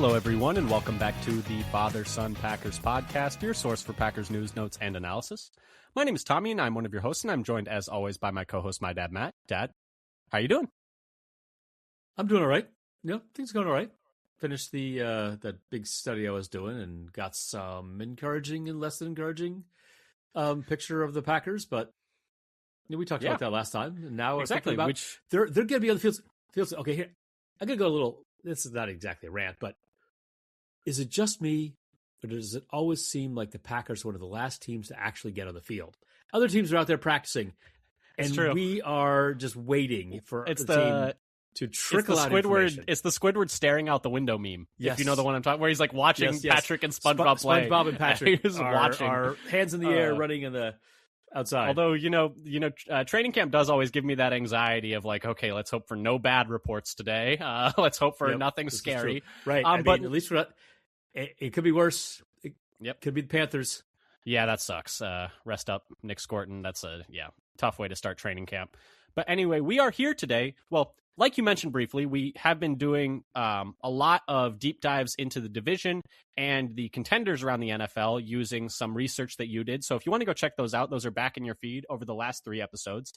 Hello, everyone, and welcome back to the Father-Son Packers podcast, your source for Packers news, notes, and analysis. My name is Tommy, and I'm one of your hosts, and I'm joined, as always, by my co-host, my dad, Matt. Dad, how you doing? I'm doing all right. Yeah, things are going all right. Finished the that big study I was doing and got some encouraging and less than encouraging picture of the Packers, but we talked about that last time. And now exactly we're thinking about they're going to be on the fields. Okay, here I'm going to go a little. This is not exactly a rant, but is it just me, or does it always seem like the Packers are one of the last teams to actually get on the field? Other teams are out there practicing, and we are just waiting for the team to trickle out information. It's the Squidward staring out the window meme. Yes. If you know the one I'm talking, where he's like watching Patrick and SpongeBob play. SpongeBob and Patrick watching. Are hands in the air, running in the outside. Although training camp does always give me that anxiety of like, okay, let's hope for no bad reports today. Let's hope for nothing scary. Right, but at least it could be worse. It could be the Panthers. Yeah, that sucks. Rest up, Nick Scorton. That's a tough way to start training camp. But anyway, we are here today. Well, like you mentioned briefly, we have been doing a lot of deep dives into the division and the contenders around the NFL using some research that you did. So if you want to go check those out, those are back in your feed over the last 3 episodes.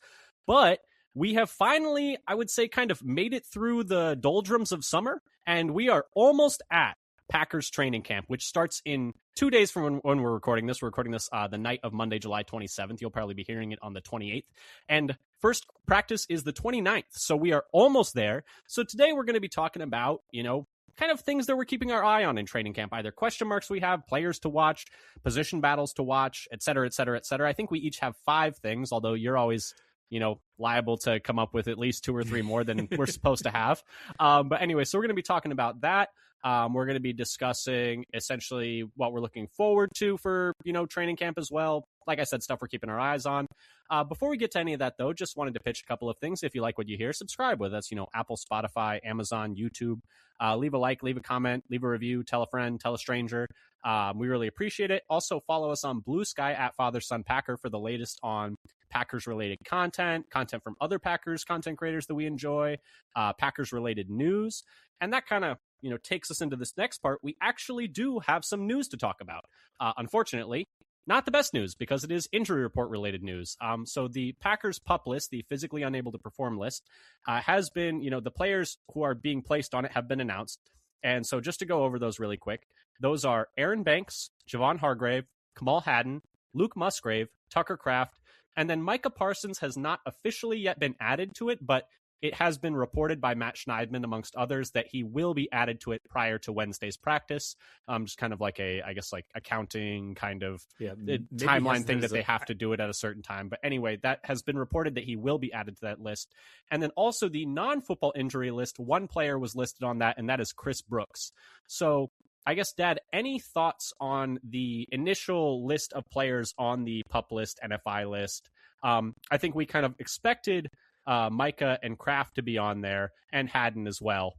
But we have finally, I would say, kind of made it through the doldrums of summer, and we are almost at Packers training camp, which starts in 2 days from when we're recording this. We're recording this the night of Monday, July 27th. You'll probably be hearing it on the 28th. And first practice is the 29th. So we are almost there. So today we're going to be talking about, kind of things that we're keeping our eye on in training camp, either question marks we have, players to watch, position battles to watch, et cetera, et cetera, et cetera. I think we each have 5 things, although you're always liable to come up with at least 2 or 3 more than we're supposed to have. But anyway, so we're going to be talking about that. We're going to be discussing essentially what we're looking forward to for, training camp as well. Like I said, stuff we're keeping our eyes on. Before we get to any of that, though, just wanted to pitch a couple of things. If you like what you hear, subscribe with us, Apple, Spotify, Amazon, YouTube. Leave a like, leave a comment, leave a review, tell a friend, tell a stranger. We really appreciate it. Also, follow us on Blue Sky at Father-Son Packer for the latest on Packers-related content from other Packers content creators that we enjoy, Packers-related news. And that kind of, takes us into this next part. We actually do have some news to talk about. Unfortunately, not the best news because it is injury report related news. So the Packers PUP list, the physically unable to perform list, has been, the players who are being placed on it have been announced. And so just to go over those really quick, those are Aaron Banks, Javon Hargrave, Kamal Hadden, Luke Musgrave, Tucker Kraft, and then Micah Parsons has not officially yet been added to it, but it has been reported by Matt Schneidman, amongst others, that he will be added to it prior to Wednesday's practice. Just kind of like accounting kind of timeline thing that they have to do it at a certain time. But anyway, that has been reported that he will be added to that list. And then also the non-football injury list, one player was listed on that, and that is Chris Brooks. So I guess, Dad, any thoughts on the initial list of players on the PUP list, NFI list? I think we kind of expected Micah and Kraft to be on there, and Hadden as well.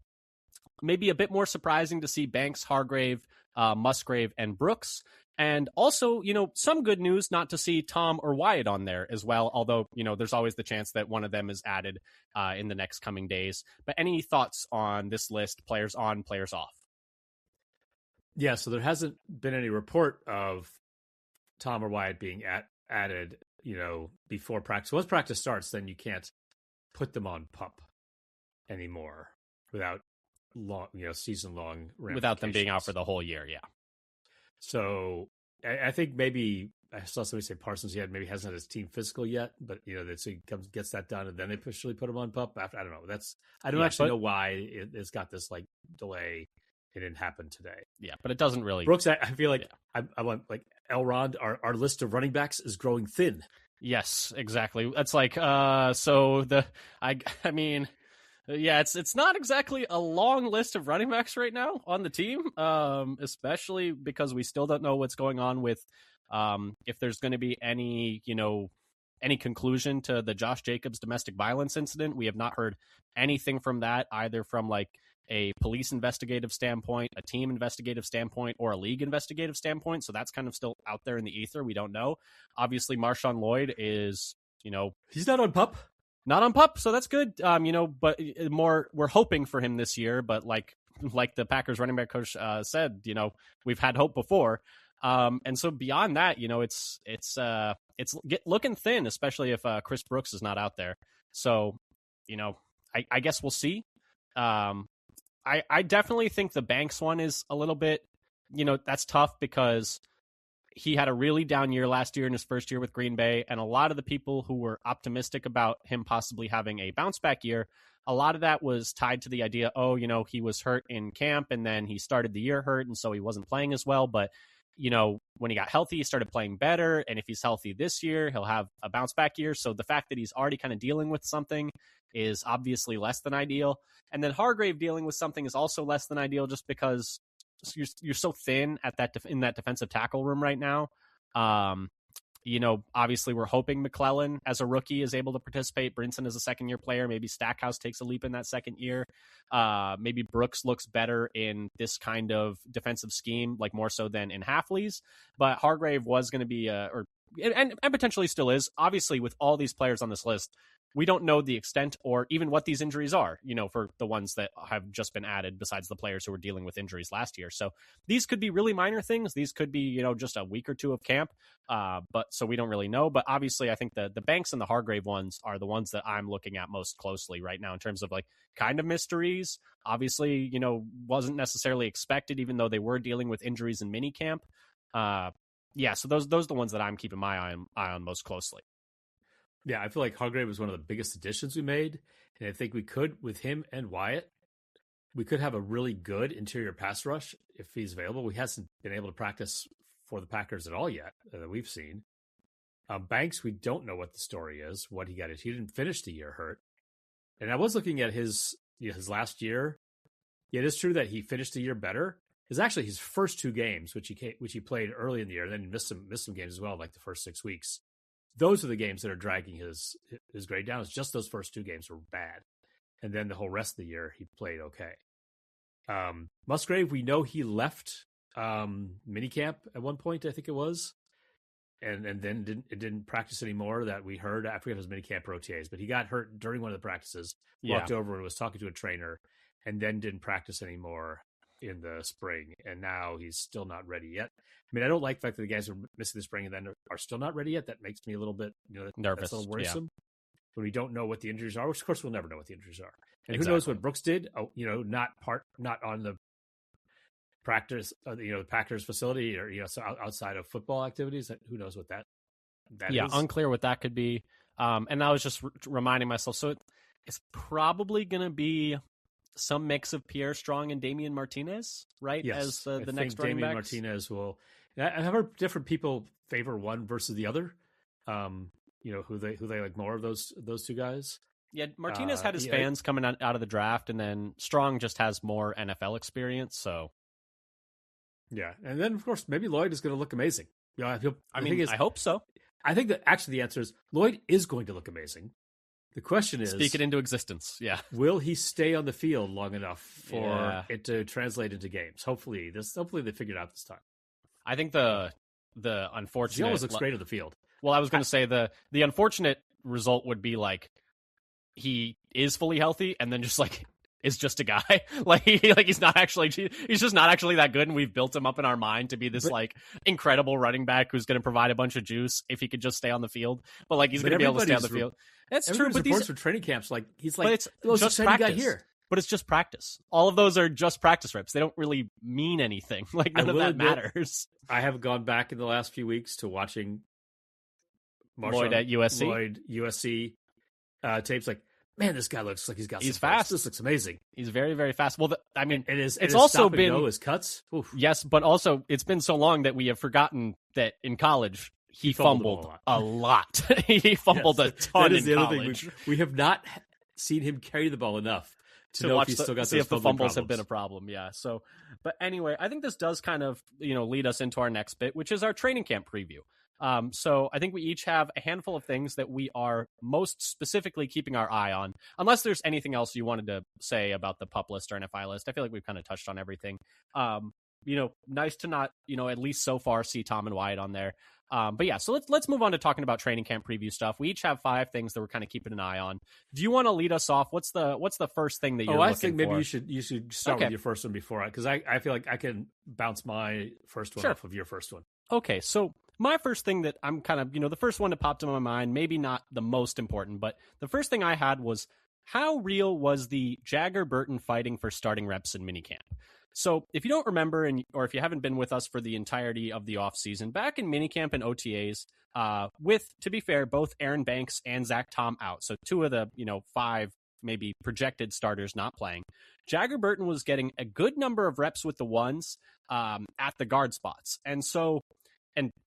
Maybe a bit more surprising to see Banks, Hargrave, Musgrave, and Brooks. And also, some good news not to see Tom or Wyatt on there as well, although, there's always the chance that one of them is added in the next coming days. But any thoughts on this list, players on, players off? Yeah, so there hasn't been any report of Tom or Wyatt being added, before practice. Once practice starts, then you can't put them on PUP anymore without season-long ramifications. Without them being out for the whole year, yeah. So I think maybe I saw somebody say Parsons maybe hasn't had his team physical yet, but so he gets that done and then they officially put him on PUP. After, I don't know. I don't actually know why it's got this delay. It didn't happen today. Yeah, but it doesn't really. Brooks, I feel like I want Elrond. Our list of running backs is growing thin. Yes, exactly. It's like it's not exactly a long list of running backs right now on the team, especially because we still don't know what's going on with if there's going to be any conclusion to the Josh Jacobs domestic violence incident. We have not heard anything from that, either from a police investigative standpoint, a team investigative standpoint, or a league investigative standpoint. So that's kind of still out there in the ether. We don't know. Obviously, Marshawn Lloyd is, he's not on PUP. Not on PUP, so that's good. But more we're hoping for him this year. But like the Packers running back coach said, we've had hope before. And so beyond that, it's looking thin, especially if Chris Brooks is not out there. So, I guess we'll see. I definitely think the Banks one is a little bit, that's tough because he had a really down year last year in his first year with Green Bay. And a lot of the people who were optimistic about him possibly having a bounce back year, a lot of that was tied to the idea, he was hurt in camp and then he started the year hurt. And so he wasn't playing as well. But, when he got healthy, he started playing better. And if he's healthy this year, he'll have a bounce back year. So the fact that he's already kind of dealing with something is obviously less than ideal. And then Hargrave dealing with something is also less than ideal just because you're so thin at in that defensive tackle room right now. Obviously we're hoping McClellan as a rookie is able to participate. Brinson is a second-year player. Maybe Stackhouse takes a leap in that second year. Maybe Brooks looks better in this kind of defensive scheme, like more so than in Hafley's. But Hargrave was going to be, and potentially still is. Obviously, with all these players on this list, we don't know the extent or even what these injuries are, for the ones that have just been added besides the players who were dealing with injuries last year. So these could be really minor things. These could be, just a week or two of camp. But so we don't really know. But obviously, I think the Banks and the Hargrave ones are the ones that I'm looking at most closely right now in terms of like kind of mysteries. Obviously, wasn't necessarily expected, even though they were dealing with injuries in minicamp. So those are the ones that I'm keeping my eye on most closely. Yeah, I feel like Hargrave was one of the biggest additions we made. And I think we could, with him and Wyatt, we could have a really good interior pass rush if he's available. We hasn't been able to practice for the Packers at all yet that we've seen. Banks, we don't know what the story is, what he got. He didn't finish the year hurt. And I was looking at his last year. Yeah, it is true that he finished the year better. It's actually his first two games, which he played early in the year, and then missed some games as well, like the first 6 weeks. Those are the games that are dragging his grade down. It's just those first two games were bad. And then the whole rest of the year, he played okay. Musgrave, we know he left minicamp at one point, I think it was. And then didn't practice anymore that we heard. I forget if it was minicamp or OTAs, but he got hurt during one of the practices, walked over and was talking to a trainer, and then didn't practice anymore in the spring. And now he's still not ready yet. I mean, I don't like the fact that the guys are missing the spring and then are still not ready yet. That makes me a little bit nervous. That's a little worrisome. Yeah. When we don't know what the injuries are, which of course we'll never know what the injuries are. And Who knows what Brooks did? Oh, not on the practice, the Packers facility or so outside of football activities. Who knows what that is? Yeah, unclear what that could be. And I was just reminding myself. So it's probably going to be some mix of Pierre Strong and Damian Martinez, right? Yes, as the next running Damian backs. Martinez will. I've heard different people favor one versus the other. Who they like more of those two guys. Yeah, Martinez had his fans coming out of the draft, and then Strong just has more NFL experience. So, yeah, and then of course maybe Lloyd is going to look amazing. I hope so. I think that actually the answer is Lloyd is going to look amazing. The question is, speak it into existence. Yeah, will he stay on the field long enough for it to translate into games? Hopefully they figured it out this time. I think the unfortunate, he always looks great on the field. Well, I was going to say the unfortunate result would be like he is fully healthy and then just like is just a guy he's just not actually that good, and we've built him up in our mind to be this incredible running back who's going to provide a bunch of juice if he could just stay on the field. But he's going to be able to stay on the field. That's true. But these for training camps, he's like it's just practice. Guy here. But it's just practice. All of those are just practice reps. They don't really mean anything. None of that matters. I have gone back in the last few weeks to watching Lloyd at USC. Tapes. Man, this guy looks like he's fast. This looks amazing. He's very, very fast. Well, it's also been his cuts. Oof. Yes, but also it's been so long that we have forgotten that in college he fumbled a lot. He fumbled a ton in college. We have not seen him carry the ball enough to know if he's still got see those if the fumbles problems. Have been a problem. Yeah. So, but anyway, I think this does kind of lead us into our next bit, which is our training camp preview. So I think we each have a handful of things that we are most specifically keeping our eye on, unless there's anything else you wanted to say about the PUP list or NFI list. I feel like we've kind of touched on everything. Nice to not, at least so far see Tom and Wyatt on there. But yeah, so let's move on to talking about training camp preview stuff. We each have 5 things that we're kind of keeping an eye on. Do you want to lead us off? What's the first thing that you're looking for? I think maybe you should start Okay. with your first one before because I feel like I can bounce my first one Sure. off of your first one. Okay, so my first thing that I'm kind of, the first one that popped in my mind, maybe not the most important, but the first thing I had was how real was the Jagger Burton fighting for starting reps in minicamp? So if you don't remember, or if you haven't been with us for the entirety of the offseason, back in minicamp and OTAs, with, to be fair, both Aaron Banks and Zach Tom out, so 2 of the 5 maybe projected starters not playing, Jagger Burton was getting a good number of reps with the ones at the guard spots. And so,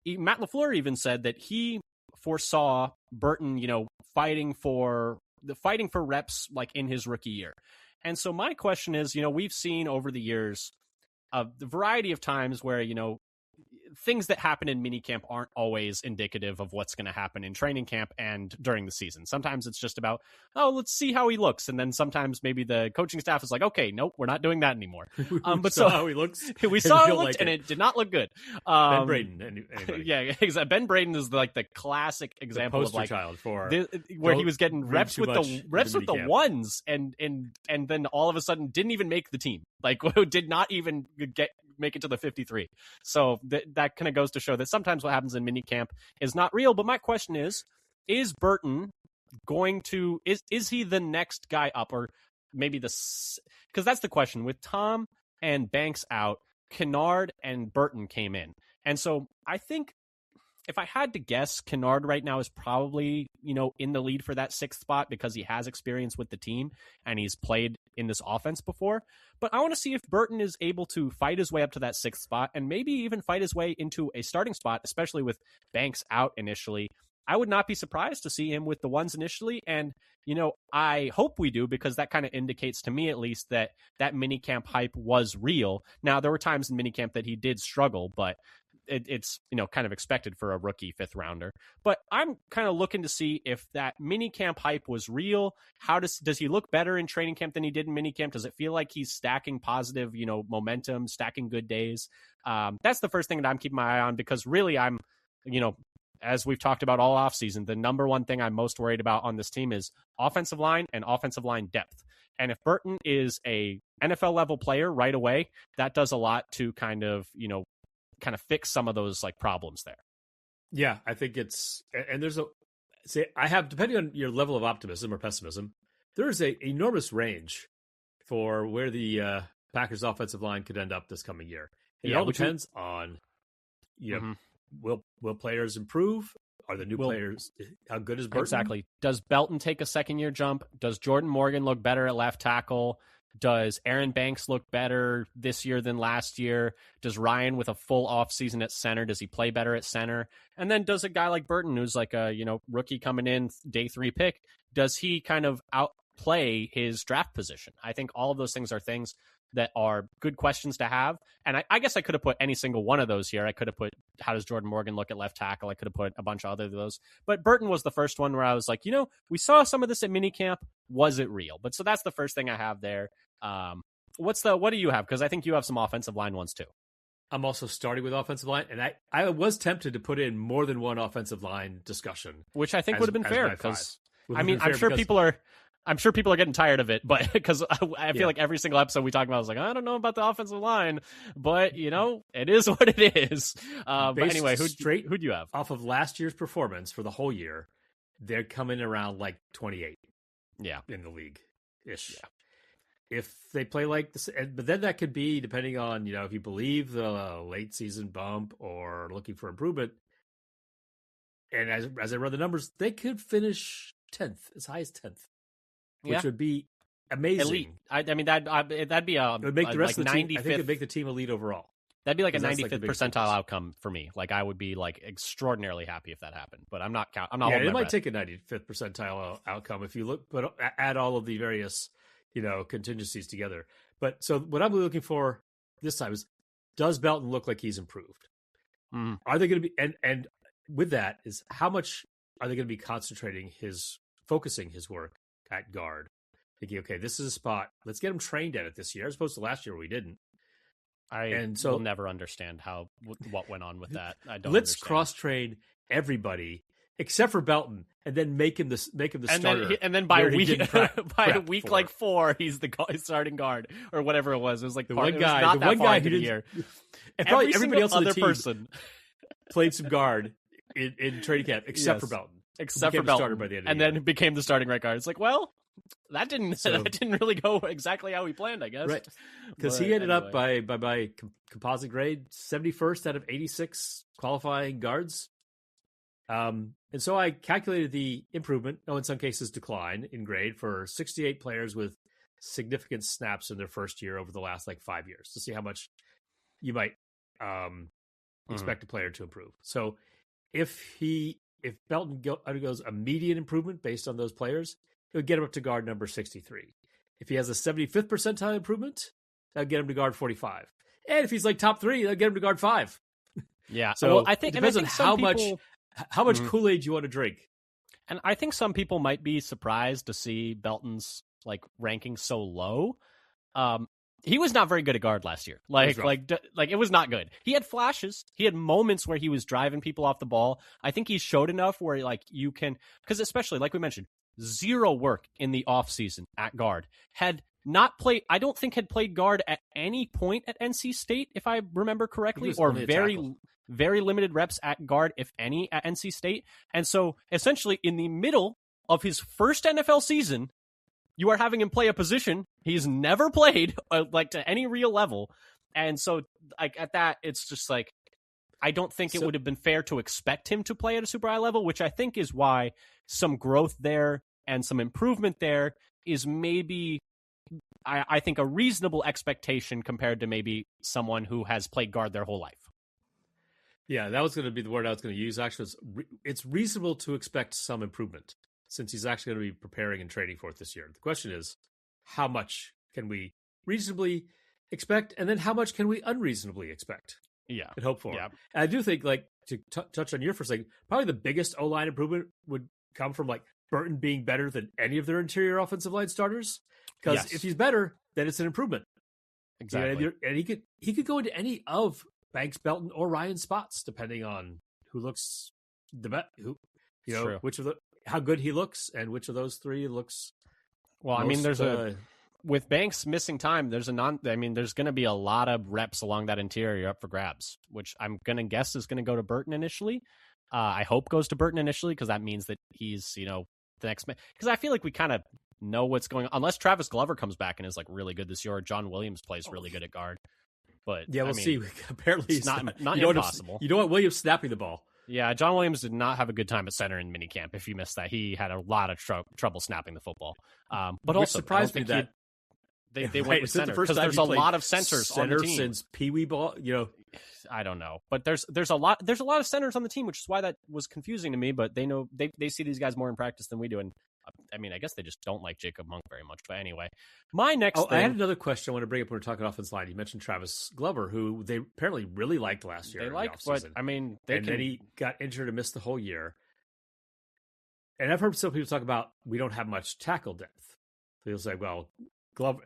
Matt LaFleur even said that he foresaw Burton, fighting for reps like in his rookie year. And so my question is, we've seen over the years the variety of times where, things that happen in minicamp aren't always indicative of what's going to happen in training camp and during the season. Sometimes it's just about, let's see how he looks. And then sometimes maybe the coaching staff is like, okay, nope, we're not doing that anymore. But so how he looks, we saw how he looked, and it did not look good. Ben Braden, anybody? Yeah, exactly. Ben Braden is like the classic example of like child for where he was getting reps with the ones, and then all of a sudden didn't even make the team. Like did not even make it to the 53. So that kind of goes to show that sometimes what happens in minicamp is not real. But my question is Burton going to, is he the next guy up, or maybe because that's the question with Tom and Banks out, Kennard and Burton came in. And so I think if I had to guess, Kennard right now is probably, in the lead for that 6th spot because he has experience with the team and he's played in this offense before. But I want to see if Burton is able to fight his way up to that 6th spot and maybe even fight his way into a starting spot, especially with Banks out initially. I would not be surprised to see him with the ones initially. And, I hope we do, because that kind of indicates to me at least that minicamp hype was real. Now, there were times in minicamp that he did struggle, but it's kind of expected for a rookie 5th rounder. But I'm kind of looking to see if that minicamp hype was real. How does he look better in training camp than he did in minicamp? Does it feel like he's stacking positive, momentum, stacking good days? That's the first thing that I'm keeping my eye on, because really I'm, as we've talked about all offseason, the number one thing I'm most worried about on this team is offensive line and offensive line depth. And if Burton is a NFL level player right away, that does a lot to kind of fix some of those like problems there. Yeah, I think I have, depending on your level of optimism or pessimism, there is a enormous range for where the Packers offensive line could end up this coming year. It all depends on, will players improve? Are the new players, how good is Burton? Exactly. Does Belton take a 2nd-year jump? Does Jordan Morgan look better at left tackle? Does Aaron Banks look better this year than last year? Does Ryan, with a full offseason at center, does he play better at center? And then does a guy like Burton, who's like a rookie coming in, day 3 pick, does he kind of outplay his draft position? I think all of those things are things that are good questions to have. And I guess I could have put any single one of those here. I could have put, how does Jordan Morgan look at left tackle? I could have put a bunch of other of those. But Burton was the first one where I was like, we saw some of this at minicamp. Was it real? But so that's the first thing I have there. What do you have? Because I think you have some offensive line ones too. I'm also starting with offensive line, and I was tempted to put in more than one offensive line discussion, which I think would have been fair, because I'm sure people are getting tired of it, but because I feel like every single episode we talk about, I was like, I don't know about the offensive line, but it is what it is. But anyway, who do you have? Off of last year's performance for the whole year, they're coming around like 28. Yeah, in the league ish. Yeah. If they play like this, but then that could be depending on if you believe the late season bump or looking for improvement. And as I run the numbers, they could finish 10th, as high as 10th, which would be amazing. Elite. I mean that'd be it would make the rest of the team. I think it'd make the team elite overall. That'd be like a 95th percentile outcome for me. Like I would be like extraordinarily happy if that happened. But I'm not. Yeah, it might take a 95th percentile outcome if you look, but add all of the various contingencies together. But so what I'm looking for this time is, does Belton look like he's improved? Are they going to be and with that is how much are they going to be focusing his work at guard? Thinking, okay, this is a spot. Let's get him trained at it this year, as opposed to last year where we didn't. And will never understand what went on with that. I don't. Let's understand. cross train everybody except for Belton, and then make him the starter. And then by a week, like 4, he's the starting guard or whatever it was. It was like the one guy who did year. And probably everybody else on the team person played some guard in training camp, except for Belton. Except for Belton, by the end of the year. Then became the starting right guard. It's like, well, that didn't really go exactly how we planned, I guess. Right, because he ended up by composite grade 71st out of 86 qualifying guards. And so I calculated the improvement, in some cases decline in grade for 68 players with significant snaps in their first year over the last 5 years to see how much you might expect a player to improve. So if Belton undergoes a median improvement based on those players, it would get him up to guard number 63. If he has a 75th percentile improvement, that would get him to guard 45. And if he's top 3, that would get him to guard 5. Yeah. So I think it depends on how much Kool-Aid you want to drink. And I think some people might be surprised to see Belton's ranking so low. He was not very good at guard last year. It was not good. He had flashes. He had moments where he was driving people off the ball. I think he showed enough where you can, because especially like we mentioned, zero work in the offseason at guard. I don't think had played guard at any point at NC State, if I remember correctly, or very limited reps at guard, if any, at NC State. And so essentially in the middle of his first NFL season, you are having him play a position he's never played to any real level. And so at that, it's just I don't think it would have been fair to expect him to play at a super high level, which I think is why some growth there and some improvement there is maybe, I think, a reasonable expectation compared to maybe someone who has played guard their whole life. Yeah, that was going to be the word I was going to use. Actually, it's reasonable to expect some improvement since he's actually going to be preparing and training for it this year. The question is, how much can we reasonably expect, and then how much can we unreasonably expect? Yeah, and hope for. Yeah. And I do think, to touch on your first thing, probably the biggest O-line improvement would come from Burton being better than any of their interior offensive line starters. Because if he's better, then it's an improvement. Exactly, and he could go into any of Banks, Belton, or Ryan's spots depending on who looks the best. Which of how good he looks, and which of those three looks. Well, there's with Banks missing time, there's going to be a lot of reps along that interior up for grabs, which I'm going to guess is going to go to Burton initially. I hope goes to Burton initially, because that means that he's, the next man. Because I feel like we kind of know what's going on, unless Travis Glover comes back and is really good this year, or John Williams plays really good at guard. But yeah, we'll see. Apparently, it's not impossible. You don't want Williams snapping the ball. Yeah, John Williams did not have a good time at center in minicamp. If you missed that, he had a lot of trouble snapping the football. But which also surprised me that they went with center, because there's a lot of centers on the team since Pee Wee ball. I don't know, but there's a lot of centers on the team, which is why that was confusing to me. But they know they see these guys more in practice than we do, and I guess they just don't like Jacob Monk very much. But anyway, my next thing... I had another question I want to bring up when we're talking offensive line. You mentioned Travis Glover, who they apparently really liked last year. They liked, but then he got injured and missed the whole year. And I've heard some people talk about we don't have much tackle depth. People say, well, Glover,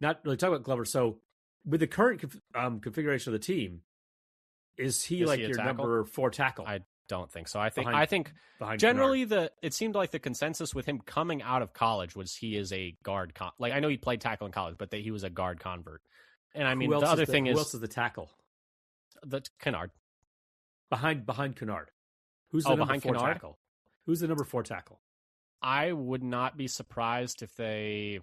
not really talk about Glover. So with the current configuration of the team, is he your number 4 tackle? I don't think so. I think generally it seemed like the consensus with him coming out of college was he is a guard. I know he played tackle in college, but he was a guard convert. And the other thing is, who else is the tackle? The Kennard. Behind Kennard. Who's the number 4 Kennard? tackle? Who's the number 4 tackle? I would not be surprised if they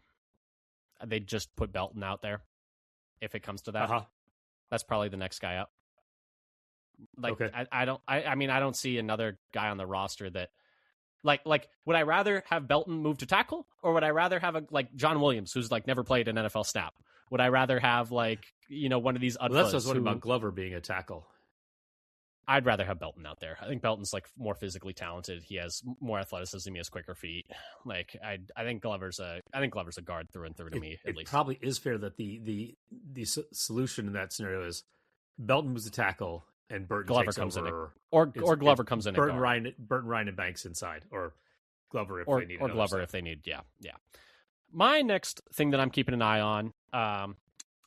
just put Belton out there. If it comes to that, that's probably the next guy up. Okay. I don't see another guy on the roster that would I rather have Belton move to tackle, or would I rather have John Williams, who's never played an NFL snap? Would I rather have one of these Well, that's what I was wondering about Glover being a tackle. I'd rather have Belton out there. I think Belton's more physically talented. He has more athleticism. He has quicker feet. I think Glover's a guard through and through to me. At least it probably is fair that the solution in that scenario is Belton was the tackle and Burton Glover takes comes over, or Glover comes in. Burton Ryan and Banks inside, or Glover if they need, or Glover if they need. Yeah. My next thing that I'm keeping an eye on.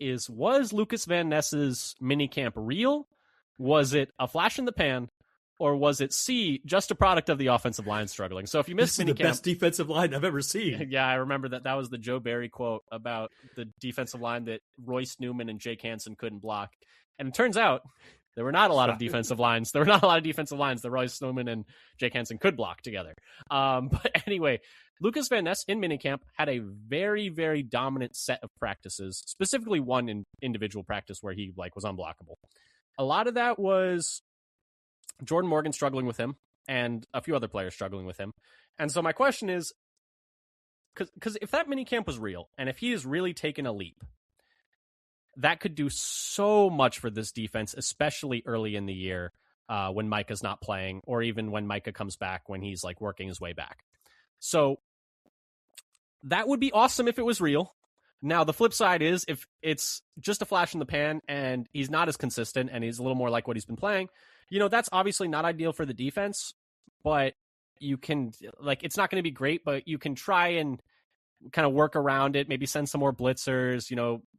is, was Lucas Van Ness's minicamp real? Was it a flash in the pan? Or was it C, just a product of the offensive line struggling? So if you missed this is minicamp, the best defensive line I've ever seen. Yeah, I remember that was the Joe Barry quote about the defensive line that Royce Newman and Jake Hansen couldn't block. And it turns out there were not a lot of defensive lines. There were not a lot of defensive lines that Royce Newman and Jake Hansen could block together. But anyway, Lucas Van Ness in minicamp had a very, very dominant set of practices, specifically one individual practice where he was unblockable. A lot of that was Jordan Morgan struggling with him and a few other players struggling with him. And so my question is, because if that minicamp was real and if he is really taking a leap, that could do so much for this defense, especially early in the year when Micah's not playing, or even when Micah comes back when he's working his way back. So that would be awesome if it was real. Now, the flip side is if it's just a flash in the pan and he's not as consistent and he's a little more like what he's been playing, that's obviously not ideal for the defense, but you can, it's not going to be great, but you can try and kind of work around it, maybe send some more blitzers,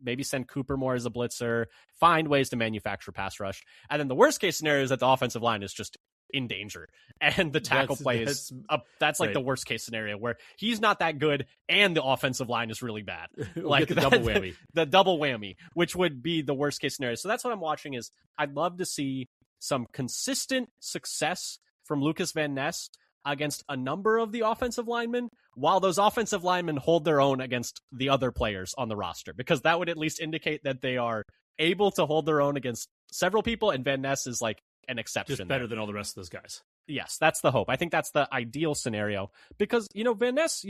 maybe send Cooper more as a blitzer, find ways to manufacture pass rush. And then the worst case scenario is that the offensive line is just in danger. And the tackle play is that's right. The worst case scenario where he's not that good and the offensive line is really bad. The double whammy. The double whammy, which would be the worst case scenario. So that's what I'm watching is I'd love to see some consistent success from Lucas Van Ness against a number of the offensive linemen, while those offensive linemen hold their own against the other players on the roster, because that would at least indicate that they are able to hold their own against several people, and Van Ness is an exception. Just better than all the rest of those guys. Yes, that's the hope. I think that's the ideal scenario, because, Van Ness,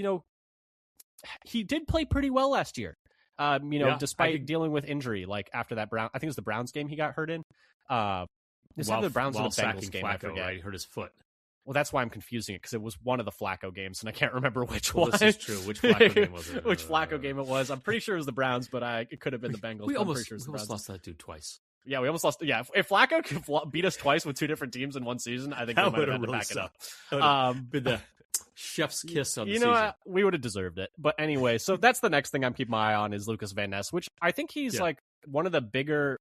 he did play pretty well last year, despite dealing with injury, after that I think it was the Browns game he got hurt in. The Browns or the Bengals game, Flacco, I forget. Right? He hurt his foot. Well, that's why I'm confusing it, because it was one of the Flacco games, and I can't remember which one. This is true. Which Flacco game was it? Which Flacco game it was. I'm pretty sure it was the Browns, but it could have been the Bengals. We almost lost that dude twice. Yeah, we almost lost. Yeah, if Flacco could beat us twice with two different teams in one season, I think we might have had to back it up. Been the chef's kiss on the season. We would have deserved it. But anyway, so that's the next thing I'm keeping my eye on is Lucas Van Ness, which I think he's one of the bigger,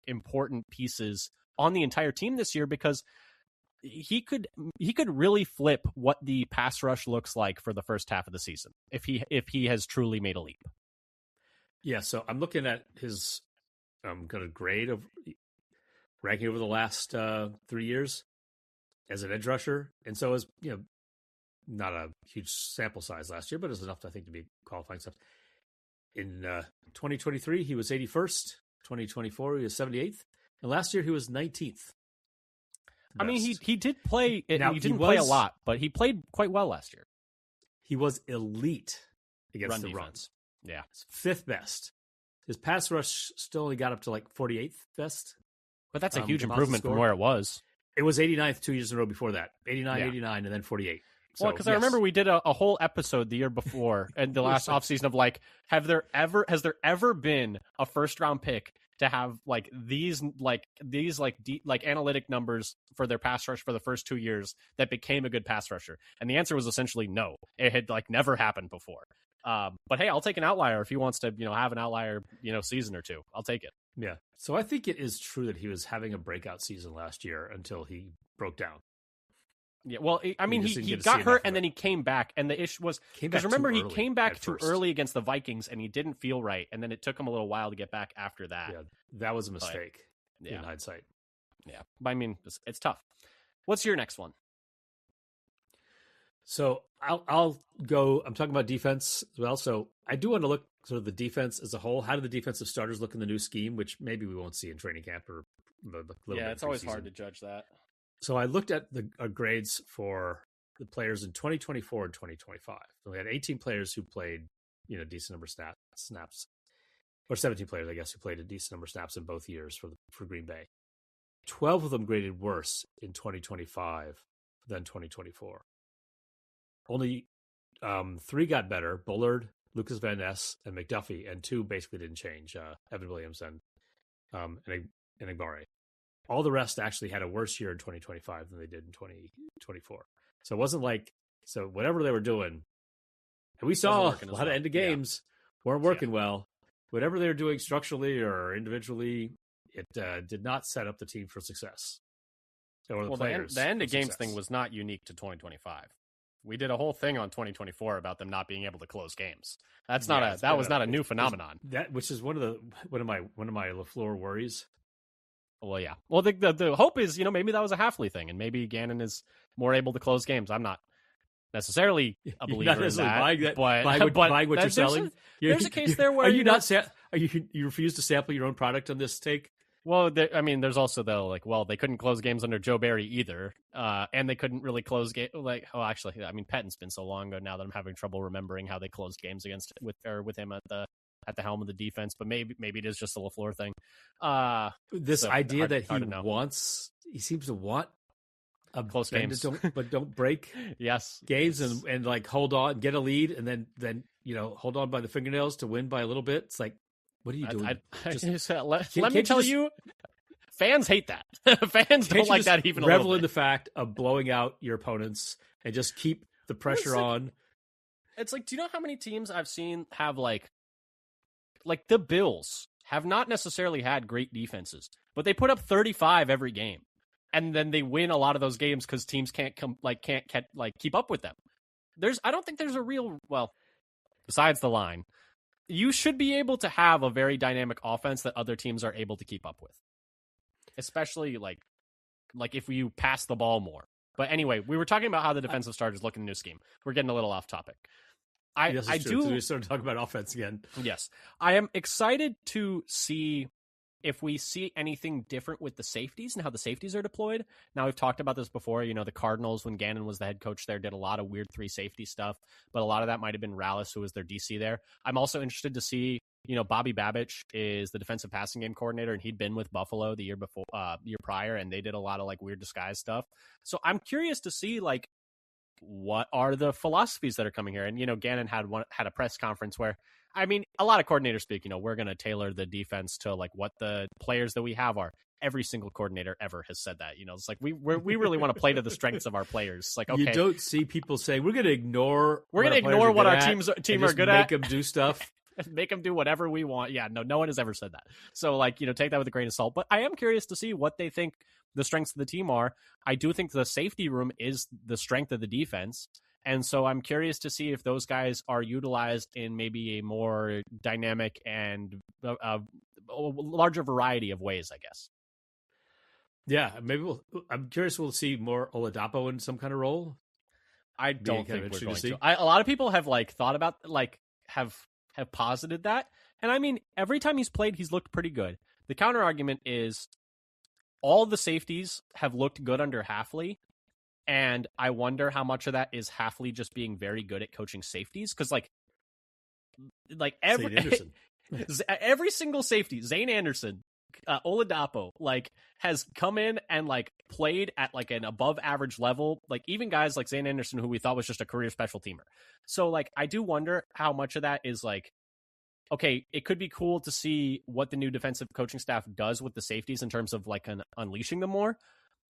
important pieces on the entire team this year, because he could really flip what the pass rush looks like for the first half of the season if he has truly made a leap. Yeah, so I'm looking at his got a grade of ranking over the last 3 years as an edge rusher, and so as not a huge sample size last year, but it's enough I think to be qualifying stuff. In 2023, he was 81st. 2024, he was 78th. And last year, he was 19th. I mean, he did play. He didn't play a lot, but he played quite well last year. He was elite against the runs. Yeah. 5th best. His pass rush still only got up to 48th best. But that's a huge improvement from where it was. It was 89th 2 years in a row before that. 89, and then 48. Well, because I remember we did a whole episode the year before and the last offseason of has there ever been a first round pick to have these analytic numbers for their pass rush for the first 2 years that became a good pass rusher? And the answer was essentially no. It had never happened before. But hey, I'll take an outlier if he wants to, have an outlier, season or two. I'll take it. Yeah. So I think it is true that he was having a breakout season last year until he broke down. Yeah, well, I mean, he got hurt and then he came back, and the issue was because remember he came back too early against the Vikings, and he didn't feel right, and then it took him a little while to get back after that. Yeah, that was a mistake in hindsight. Yeah, but I mean, it's tough. What's your next one? So I'll go. I'm talking about defense as well. So I do want to look sort of the defense as a whole. How do the defensive starters look in the new scheme, which maybe we won't see in training camp or it's always hard to judge that. So I looked at the grades for the players in 2024 and 2025. So we had 18 players who played, decent number of snaps, or 17 players, I guess, who played a decent number of snaps in both years for Green Bay. 12 of them graded worse in 2025 than 2024. Only 3 got better: Bullard, Lucas Van Ness, and McDuffie, and 2 basically didn't change: Evan Williams and Igbare. All the rest actually had a worse year in 2025 than they did in 2024. So it wasn't so whatever they were doing, and we saw a lot of end of games weren't working well, whatever they're doing structurally or individually, it did not set up the team for success. Or the players. The end of games thing was not unique to 2025. We did a whole thing on 2024 about them not being able to close games. That was not a new phenomenon. Which is one of my LaFleur worries. Well, yeah. Well, the hope is, maybe that was a Hafley thing, and maybe Gannon is more able to close games. I'm not necessarily a believer in that, buying what you're selling. There's a case there where you refuse to sample your own product on this take. Well, there's also they couldn't close games under Joe Barry either, and they couldn't really close games. Pettin's been so long ago now that I'm having trouble remembering how they closed games with him at the helm of the defense. But maybe it is just a LaFleur thing. This idea that he seems to want a close games, don't break yes games and like hold on, get a lead, and then hold on by the fingernails to win by a little bit. It's like, what are you doing? Let me tell you, fans hate that. Fans don't like that even a little bit. Revel in the fact of blowing out your opponents and just keep the pressure on. It's like, do you know how many teams I've seen have like the Bills have not necessarily had great defenses, but they put up 35 every game, and then they win a lot of those games because teams can't keep up with them. I don't think there's a real, besides the line. You should be able to have a very dynamic offense that other teams are able to keep up with, especially like if you pass the ball more. But anyway, we were talking about how the defensive starters look in the new scheme. We're getting a little off topic. I do. We started talking about offense again. Yes, I am excited to see if we see anything different with the safeties and how the safeties are deployed. Now, we've talked about this before. The Cardinals, when Gannon was the head coach there, did a lot of weird 3 safety stuff, but a lot of that might have been Rallis, who was their DC there. I'm also interested to see, Bobby Babich is the defensive passing game coordinator, and he'd been with Buffalo the year prior, and they did a lot of weird disguise stuff. So I'm curious to see what are the philosophies that are coming here. And, Gannon had a press conference where, a lot of coordinators speak, we're going to tailor the defense to what the players that we have are. Every single coordinator ever has said that. It's like we really want to play to the strengths of our players. It's like, okay, you don't see people saying we're going to ignore what our team are good at. Make them do stuff. Make them do whatever we want. Yeah, no one has ever said that. So take that with a grain of salt. But I am curious to see what they think the strengths of the team are. I do think the safety room is the strength of the defense. And so I'm curious to see if those guys are utilized in maybe a more dynamic and a larger variety of ways, I guess. Yeah, maybe I'm curious. We'll see more Oladapo in some kind of role. I don't think we're going to. A lot of people have thought about have posited that, and every time he's played, he's looked pretty good. The counter argument is all the safeties have looked good under Hafley. And I wonder how much of that is Hafley just being very good at coaching safeties. Because every single safety, Zane Anderson, Oladapo, has come in and played at an above average level. Even guys like Zane Anderson, who we thought was just a career special teamer. So I do wonder how much of that is okay, it could be cool to see what the new defensive coaching staff does with the safeties in terms of unleashing them more.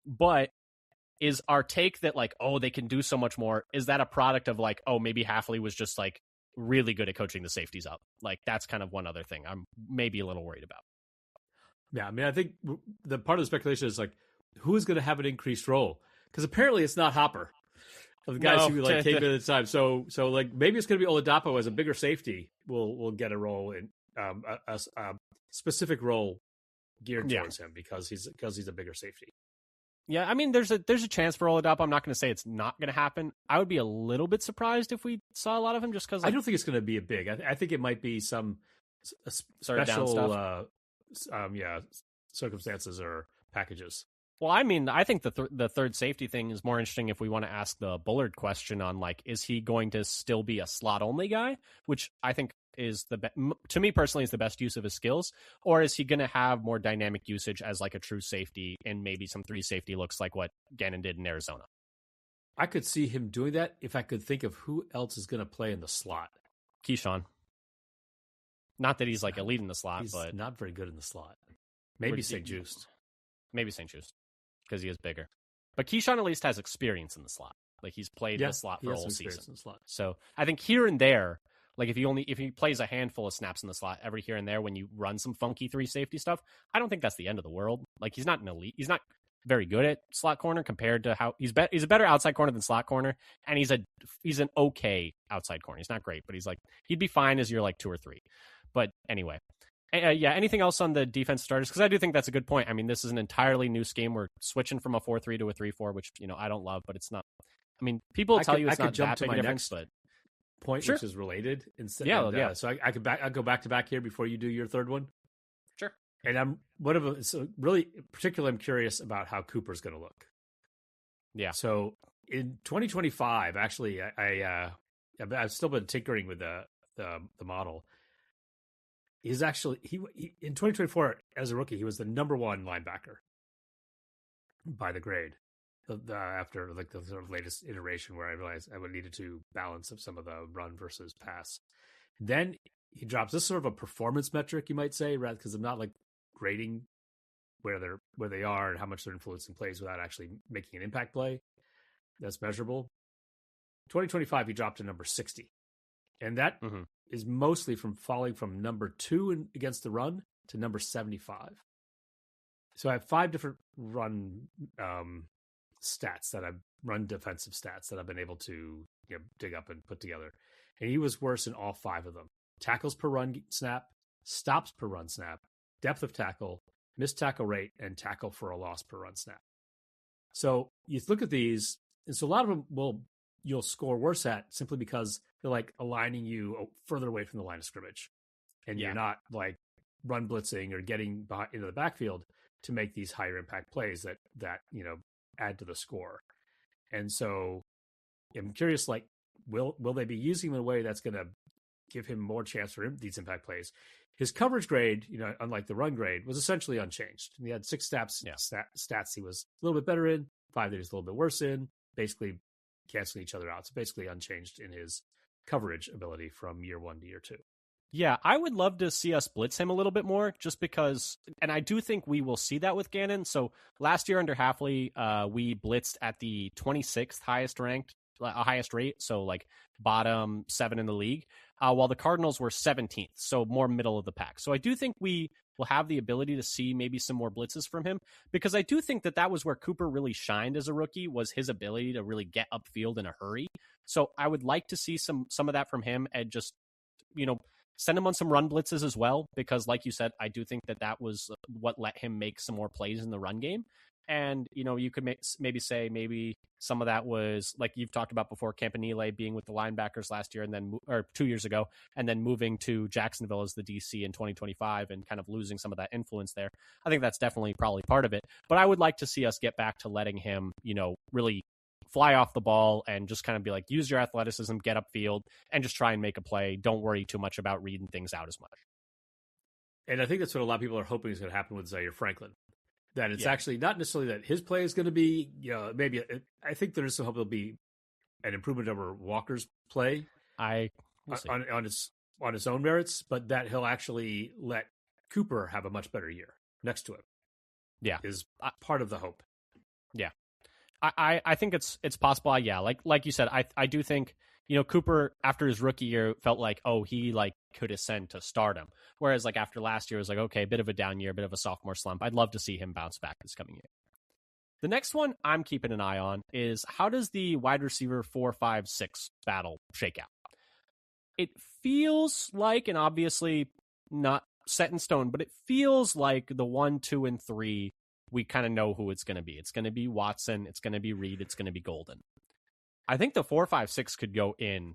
But is our take that they can do so much more? Is that a product of maybe Hafley was just really good at coaching the safeties up? That's kind of one other thing I'm maybe a little worried about. Yeah, I think the part of the speculation is who's going to have an increased role? Because apparently it's not Hopper of the guys who came in at the time. So maybe it's going to be Oladapo as a bigger safety will get a role in a specific role geared towards him because he's a bigger safety. Yeah, there's a chance for Oladapo. I'm not going to say it's not going to happen. I would be a little bit surprised if we saw a lot of him just because... I don't think it's going to be a big... I think it might be some special circumstances or packages. Well, I think the third safety thing is more interesting if we want to ask the Bullard question on is he going to still be a slot-only guy, which I think is to me personally is the best use of his skills, or is he going to have more dynamic usage as a true safety and maybe some 3 safety looks like what Gannon did in Arizona? I could see him doing that if I could think of who else is going to play in the slot. Keyshawn. Not that he's elite in the slot, he's but not very good in the slot. Maybe St. Just. Maybe St. Just because he is bigger. But Keyshawn at least has experience in the slot. He's played the slot for a whole season. So I think here and there, Like if he plays a handful of snaps in the slot every here and there when you run some funky 3 safety stuff, I don't think that's the end of the world. Like he's not an elite. He's not very good at slot corner compared to how he's a better outside corner than slot corner, and he's an okay outside corner. He's not great, but he'd be fine as your like 2 or 3. But anyway, yeah. Anything else on the defense starters? Because I do think that's a good point. I mean, this is an entirely new scheme. We're switching from a 4-3 to a 3-4, which I don't love, but it's not. I mean, people tell you it's not that big a difference, but point, which is related. Instead, yeah. So I'll go back to back here before you do your third one. Sure. And I'm curious about how Cooper's going to look. Yeah. So in 2025, actually, I've still been tinkering with the model. He's actually he in 2024 as a rookie, he was the number 1 linebacker by the grade. After like the sort of latest iteration where I realized I would needed to balance some of the run versus pass. Then he drops this sort of a performance metric, you might say, rather because I'm not like grading where they are and how much they're influencing plays without actually making an impact play that's measurable. 2025, he dropped to number 60, and that is mostly from falling from number 2 against the run to number 75. So I have 5 different run stats that I've run defensive stats that I've been able to dig up and put together. And he was worse in all 5 of them. Tackles per run snap, stops per run snap, depth of tackle, missed tackle rate, and tackle for a loss per run snap. So you look at these, and so a lot of them you'll score worse at simply because they're like aligning you further away from the line of scrimmage. And you're not like run blitzing or getting into the backfield to make these higher impact plays that add to the score. And so I'm curious, like, will they be using him in a way that's going to give him more chance for these impact plays? His coverage grade, unlike the run grade, was essentially unchanged. And he had 6 stats he was a little bit better in, 5 that he's a little bit worse in, basically canceling each other out. So basically unchanged in his coverage ability from year 1 to year 2. Yeah, I would love to see us blitz him a little bit more just because, and I do think we will see that with Gannon. So last year under Hafley, we blitzed at the 26th highest rate. So like bottom 7 in the league, while the Cardinals were 17th. So more middle of the pack. So I do think we will have the ability to see maybe some more blitzes from him because I do think that was where Cooper really shined as a rookie, was his ability to really get upfield in a hurry. So I would like to see some of that from him and just, send him on some run blitzes as well, because like you said, I do think that was what let him make some more plays in the run game. And, you could maybe say some of that was, like you've talked about before, Campanile being with the linebackers last year or 2 years ago, and then moving to Jacksonville as the DC in 2025 and kind of losing some of that influence there. I think that's definitely probably part of it. But I would like to see us get back to letting him, really fly off the ball and just kind of be like, use your athleticism, get upfield, and just try and make a play. Don't worry too much about reading things out as much. And I think that's what a lot of people are hoping is going to happen with Zaire Franklin. That it's actually not necessarily that his play is going to be, I think there is some hope it'll be an improvement over Walker's play on its own merits, but that he'll actually let Cooper have a much better year next to him. Yeah. Is part of the hope. Yeah. I think it's possible. Yeah, like you said, I do think Cooper after his rookie year felt like he like could ascend to stardom, whereas like after last year it was like okay, a bit of a down year, a bit of a sophomore slump. I'd love to see him bounce back this coming year. The next one I'm keeping an eye on is how does the wide receiver 4, 5, 6 battle shake out? It feels like, and obviously not set in stone, but it feels like the 1, 2, and 3. We kind of know who it's going to be. It's going to be Watson. It's going to be Reed. It's going to be Golden. I think the 4, 5, 6 could go in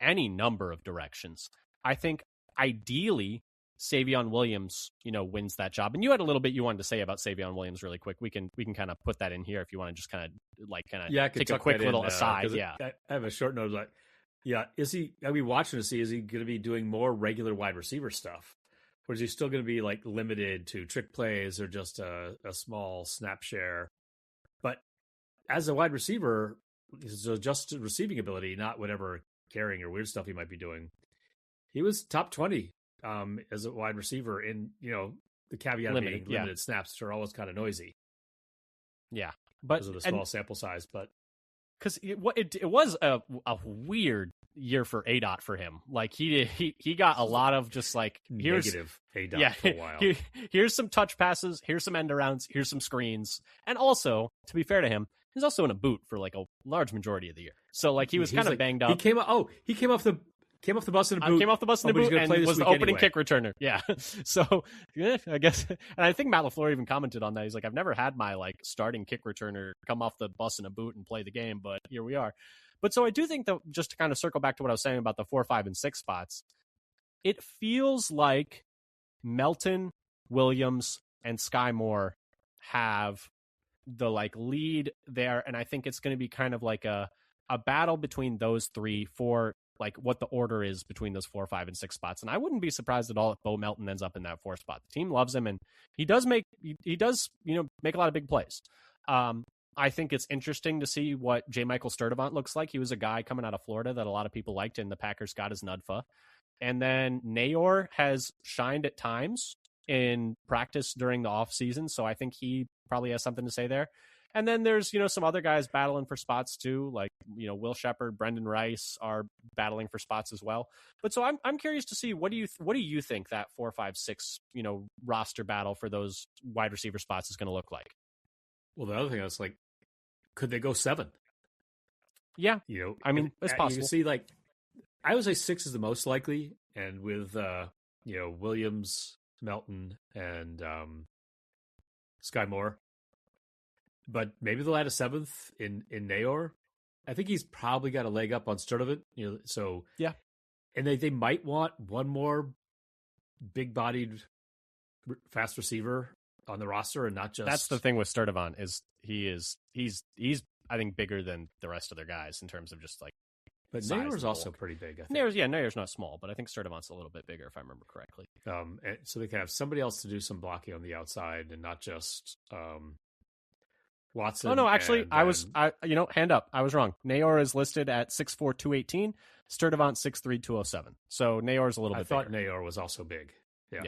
any number of directions. I think ideally Savion Williams, wins that job. And you had a little bit you wanted to say about Savion Williams really quick. We can kind of put that in here if you want to just kind of take a quick little aside. I have a short note like, I'll be watching to see, is he going to be doing more regular wide receiver stuff? Or is he still going to be like limited to trick plays or just a small snap share? But as a wide receiver, so just receiving ability, not whatever carrying or weird stuff he might be doing. He was top 20 as a wide receiver in, the caveat of being limited snaps, which are always kind of noisy. Yeah. Because of the small sample size, but because it was a weird year for ADOT for him. Like he got a lot of just like negative ADOT for a while. Here's some touch passes, here's some end arounds, here's some screens, and also to be fair to him, he's also in a boot for like a large majority of the year. So like he was kind of like, banged up. He came off the bus in a boot. Came off the bus in a boot and was the opening kick returner. Yeah. So yeah, I guess, and I think Matt LaFleur even commented on that. He's like, I've never had my like starting kick returner come off the bus in a boot and play the game, but here we are. But so I do think that, just to kind of circle back to what I was saying about the 4, 5, and 6 spots, it feels like Melton, Williams, and Sky Moore have the like lead there, and I think it's going to be kind of like a battle between those three for like what the order is between those 4, 5, and 6 spots. And I wouldn't be surprised at all if Bo Melton ends up in that 4 spot. The team loves him, and he does make a lot of big plays. I think it's interesting to see what J. Michael Sturdivant looks like. He was a guy coming out of Florida that a lot of people liked, and the Packers got his Nudfa. And then Nayor has shined at times in practice during the offseason, so I think he probably has something to say there. And then there's, some other guys battling for spots too, like, Will Shepard, Brendan Rice are battling for spots as well. But so I'm curious to see, what do you think that 4, 5, 6, roster battle for those wide receiver spots is going to look like? Well, the other thing I was like, could they go 7? Yeah. I mean, it's possible. You can see, like, I would say 6 is the most likely. And with, Williams, Melton, and Sky Moore. But maybe they'll add a 7th in Nayor. I think he's probably got a leg up on Sturdivant. So yeah. And they might want one more big-bodied, fast receiver on the roster, and not just. That's the thing with Sturdivant is he's I think bigger than the rest of their guys in terms of just like. But Nayor's also pretty big. I think. Nayor's not small, but I think Sturdivant's a little bit bigger if I remember correctly. So they can have somebody else to do some blocking on the outside, and not just Watson. Oh no, actually, hand up, I was wrong. Nayor is listed at 6'4", 218. Sturdivant 6'3", 207. So Nayor's a little bit bigger. I thought Nayor was also big. Yeah.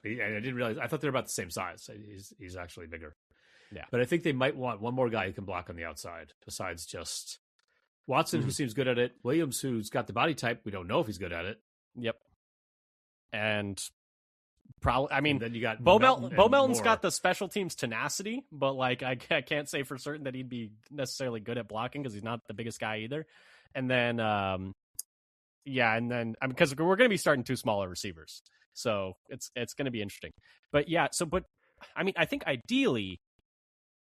And I didn't realize. I thought they're about the same size. He's actually bigger. Yeah. But I think they might want one more guy who can block on the outside besides just Watson, who seems good at it. Williams, who's got the body type. We don't know if he's good at it. Yep. And probably, I mean, and then you got Bo Melton's got the special teams tenacity, but like I can't say for certain that he'd be necessarily good at blocking because he's not the biggest guy either. And then, because we're going to be starting 2 smaller receivers, so it's going to be interesting. But I mean, I think ideally,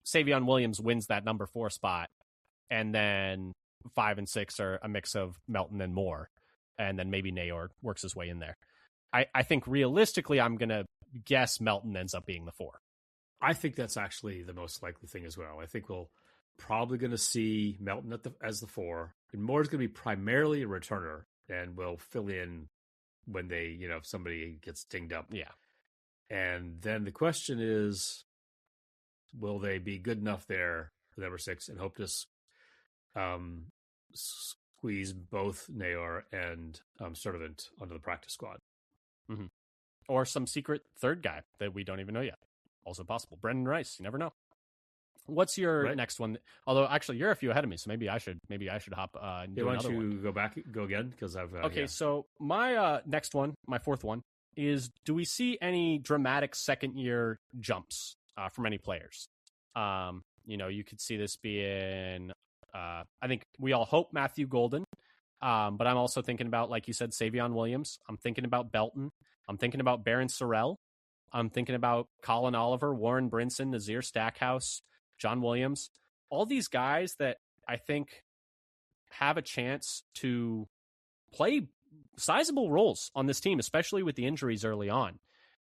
Savion Williams wins that number 4 spot, and then 5 and 6 are a mix of Melton and Moore, and then maybe Nayor works his way in there. I think realistically, I'm going to guess Melton ends up being the 4. I think that's actually the most likely thing as well. I think we'll probably going to see Melton as the 4, and Moore's going to be primarily a returner, and will fill in when they, if somebody gets dinged up. Yeah. And then the question is, will they be good enough there for number 6 and hope to squeeze both Nayor and Sturdivant onto the practice squad? Mm-hmm. Or some secret third guy that we don't even know yet. Also possible. Brendan Rice. You never know. What's your next one? Although actually you're a few ahead of me, so maybe I should hop and do another one. Why don't you go again? Because I've So my next one, my 4th one, is: do we see any dramatic second year jumps from any players? You could see this being I think we all hope Matthew Golden. But I'm also thinking about, like you said, Savion Williams. I'm thinking about Belton. I'm thinking about Barron Sorrell. I'm thinking about Colin Oliver, Warren Brinson, Nazir Stackhouse, John Williams. All these guys that I think have a chance to play sizable roles on this team, especially with the injuries early on.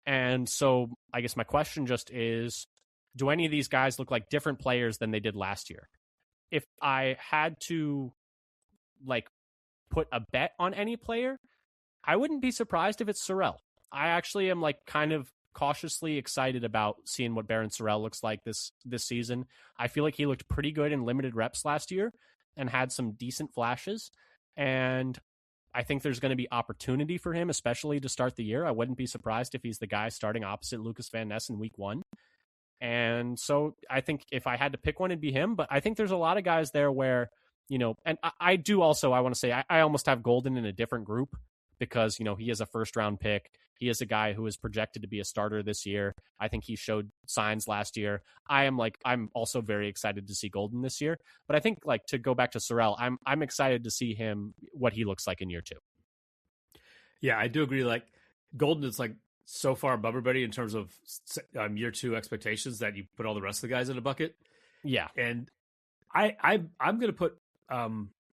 And so I guess my question just is, do any of these guys look like different players than they did last year? If I had to, put a bet on any player, I wouldn't be surprised if it's Sorrell. I actually am kind of cautiously excited about seeing what Barron Sorrell looks like this season. I feel like he looked pretty good in limited reps last year and had some decent flashes. And I think there's going to be opportunity for him, especially to start the year. I wouldn't be surprised if he's the guy starting opposite Lucas Van Ness in week 1. And so I think if I had to pick one, it'd be him. But I think there's a lot of guys there where And I do also, I want to say, I almost have Golden in a different group because, he is a first round pick. He is a guy who is projected to be a starter this year. I think he showed signs last year. I'm also very excited to see Golden this year. But I think to go back to Sorrell, I'm excited to see him, what he looks like in year 2. Yeah, I do agree. Golden is so far above everybody in terms of year 2 expectations that you put all the rest of the guys in a bucket. Yeah. And I'm going to put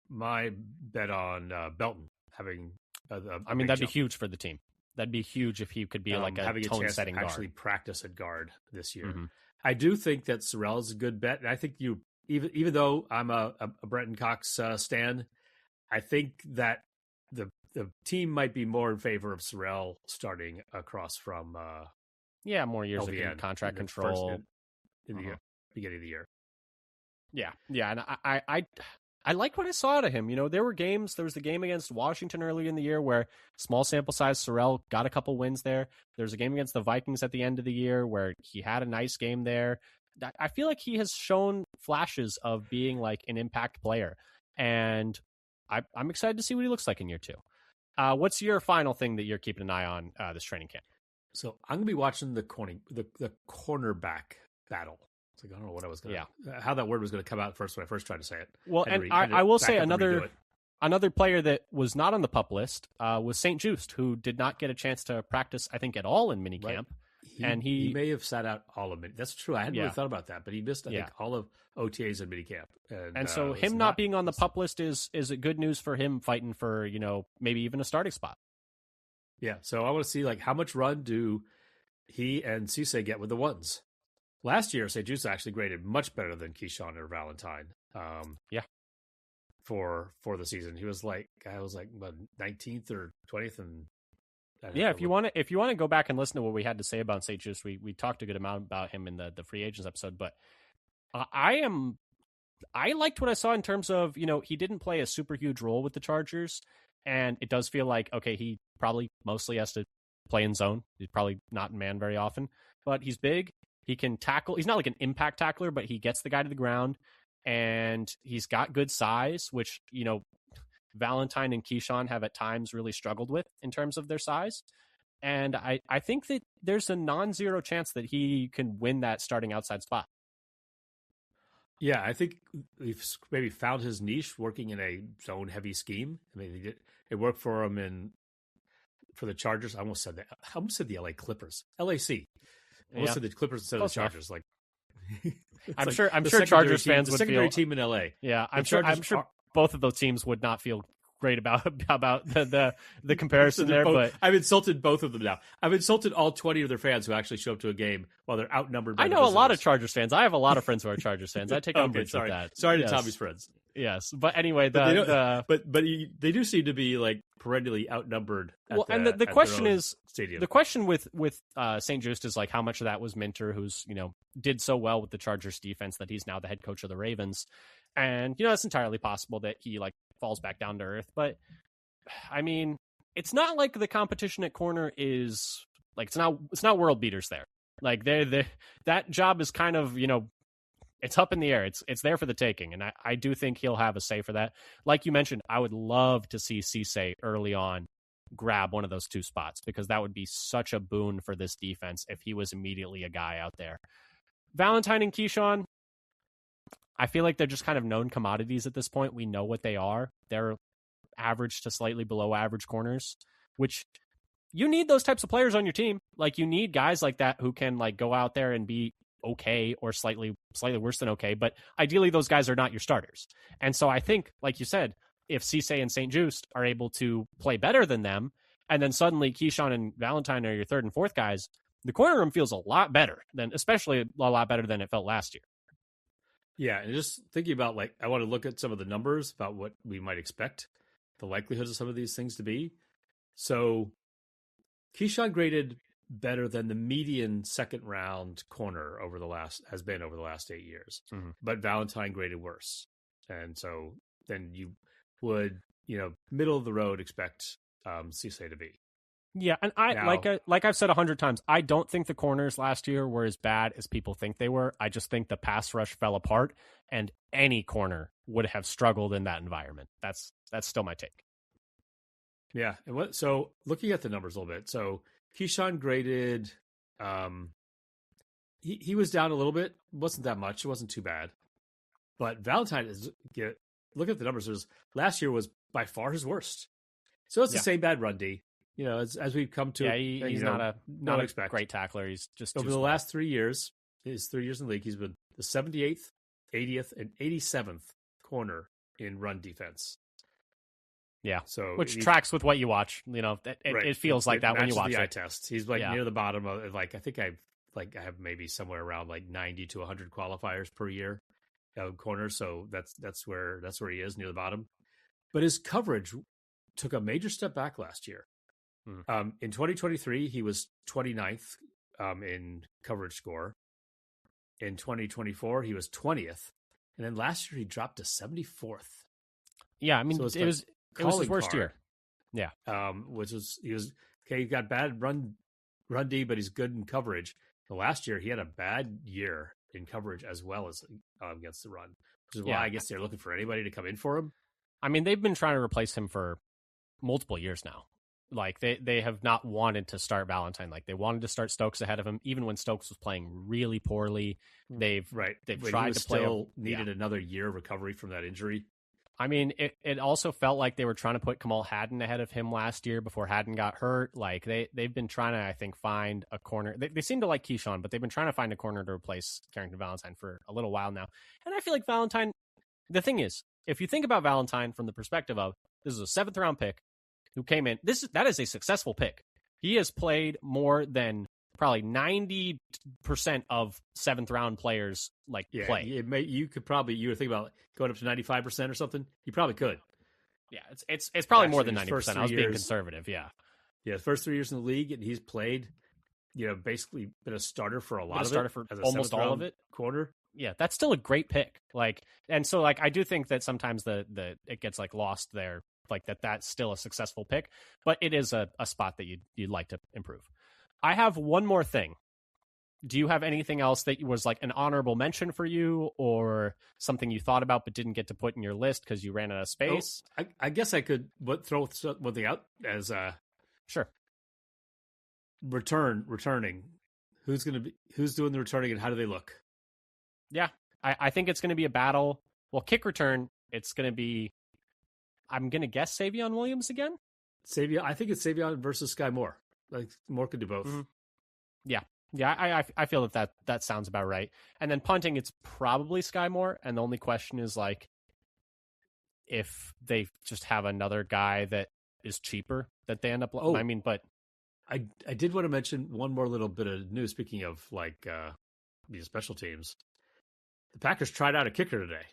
my bet on Belton having that'd be huge for the team. That'd be huge if he could be a tone-setting guard. Actually practice at guard this year. Mm-hmm. I do think that Sorrell is a good bet, and I think even though I'm a Brenton Cox stan, I think that the team might be more in favor of Sorrell starting across from more years LVN of contract control in the beginning of the year. Yeah, and I like what I saw out of him. There were games. There was the game against Washington early in the year where small sample size Sorrell got a couple wins there. There's a game against the Vikings at the end of the year where he had a nice game there. I feel like he has shown flashes of being an impact player, and I'm excited to see what he looks like in year 2. What's your final thing that you're keeping an eye on this training camp? So I'm gonna be watching the cornerback battle. I don't know what I was how that word was going to come out first when I first tried to say it. Well, I will say another player that was not on the PUP list was St. Just, who did not get a chance to practice, I think, at all in minicamp. Right. And he may have sat out all of it. That's true. I hadn't really thought about that, but he missed, I think, all of OTAs and minicamp. And so him not being on the PUP list is good news for him fighting for, maybe even a starting spot. Yeah. So I want to see how much run do he and Cisse get with the ones. Last year, St. Just actually graded much better than Keyshawn or Valentine. For the season, he was 19th or 20th, and if you want to go back and listen to what we had to say about St. Just, we talked a good amount about him in the free agents episode. But I liked what I saw in terms of he didn't play a super huge role with the Chargers, and it does feel like he probably mostly has to play in zone. He's probably not in man very often, but he's big. He can tackle. He's not like an impact tackler, but he gets the guy to the ground, and he's got good size, which, Valentine and Keyshawn have at times really struggled with in terms of their size. And I think that there's a non-zero chance that he can win that starting outside spot. Yeah, I think we've maybe found his niche working in a zone-heavy scheme. I mean, it worked for him for the Chargers. I almost said that. I almost said the LA Clippers. LAC. Most of the Clippers instead of the Chargers, I'm sure Chargers fans would feel secondary team in LA. Yeah, I'm sure both of those teams would not feel great about the comparison there. But I've insulted both of them now. I've insulted all 20 of their fans who actually show up to a game while they're outnumbered. I know a lot of Chargers fans. I have a lot of friends who are Chargers fans. I take umbrage with that. Sorry to Tommy's friends. Yes, but anyway, but they do seem to be perennially outnumbered. The question is, stadium. The question with St. Just is how much of that was Minter, who's did so well with the Chargers defense that he's now the head coach of the Ravens, and it's entirely possible that he falls back down to earth. But I mean, it's not like the competition at corner is it's not world beaters there. That job is kind of it's up in the air. It's there for the taking. And I do think he'll have a say for that. Like you mentioned, I would love to see Cisse early on grab one of those 2 spots, because that would be such a boon for this defense if he was immediately a guy out there. Valentine and Keyshawn, I feel like they're just kind of known commodities at this point. We know what they are. They're average to slightly below average corners, which you need those types of players on your team. You need guys like that who can go out there and be okay or slightly worse than okay, but ideally those guys are not your starters. And so I think, like you said, if Cisse and St. Just are able to play better than them, and then suddenly Keyshawn and Valentine are your 3rd and 4th guys, the corner room feels a lot better especially a lot better than it felt last year. Yeah, and just thinking about I want to look at some of the numbers about what we might expect the likelihoods of some of these things to be. So Keyshawn graded better than the median second round corner has been over the last 8 years. Mm-hmm. But Valentine graded worse. And so then you would, middle of the road expect Cisse to be. Yeah, and like I've said 100 times, I don't think the corners last year were as bad as people think they were. I just think the pass rush fell apart, and any corner would have struggled in that environment. That's still my take. Yeah. And so looking at the numbers a little bit, so Keyshawn graded, he was down a little bit. It wasn't that much. It wasn't too bad. But Valentine look at the numbers. Last year was by far his worst. So it's the same bad run D. As we've come to. Yeah, he's not a great tackler. He's just over the last 3 years, his 3 years in the league, he's been the 78th, 80th, and 87th corner in run defense. Yeah, so which tracks with what you watch. It feels like that when you watch the eye it. test. He's near the bottom of I think I have maybe somewhere around 90 to 100 qualifiers per year of corners. So that's where he is, near the bottom. But his coverage took a major step back last year. In 2023, he was 29th in coverage score. In 2024, he was 20th, and then last year he dropped to 74th. Yeah, I mean, it was his worst year. Yeah, he got bad run D, but he's good in coverage. The last year he had a bad year in coverage as well as against the run, which is why I guess they're looking for anybody to come in for him. I mean, they've been trying to replace him for multiple years now. Like they have not wanted to start Valentine. Like they wanted to start Stokes ahead of him, even when Stokes was playing really poorly. They've tried to play. Needed another year of recovery from that injury. I mean, it also felt like they were trying to put Kamal Hadden ahead of him last year before Hadden got hurt. Like they've been trying to, I think, find a corner. They seem to like Keyshawn, but they've been trying to find a corner to replace Carrington Valentine for a little while now. And I feel like Valentine. The thing is, if you think about Valentine from the perspective of this is a 7th round pick who came in, that is a successful pick. He has played more than probably 90% of 7th round players play. You would think about going up to 95% or something. You probably could. Yeah, it's probably more than 90%. I was being conservative. Yeah. Yeah, the first 3 years in the league, and he's played, basically been a starter for almost all of it. Quarter. Yeah, that's still a great pick. I do think that sometimes it gets lost there. That's still a successful pick, but it is a spot that you'd like to improve. I have one more thing. Do you have anything else that was an honorable mention for you, or something you thought about but didn't get to put in your list because you ran out of space? I guess I could throw one thing out as sure. Returning. Who's doing the returning, and how do they look? Yeah, I think it's going to be a battle. Well, kick return, it's going to be. I'm going to guess Savion Williams again. I think it's Savion versus Sky Moore. Moore could do both. Mm-hmm. Yeah. I feel that sounds about right. And then punting, it's probably Sky Moore. And the only question is if they just have another guy that is cheaper that they end up. Oh, I mean, but I did want to mention one more little bit of news. Speaking of these special teams, the Packers tried out a kicker today.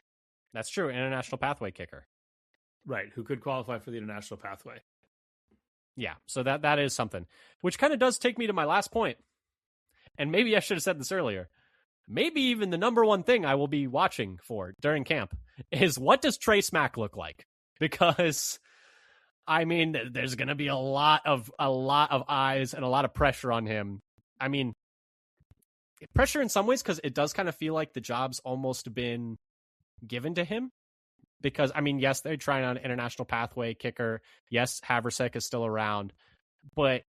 That's true. International pathway kicker. Right, who could qualify for the international pathway. Yeah, so that is something. Which kind of does take me to my last point. And maybe I should have said this earlier. Maybe even the number one thing I will be watching for during camp is, what does Trey Smack look like? Because, I mean, there's going to be a lot of eyes and a lot of pressure on him. I mean, pressure in some ways because it does kind of feel like the job's almost been given to him. Because, I mean, yes, they're trying on an international pathway kicker. Yes, Haversick is still around. But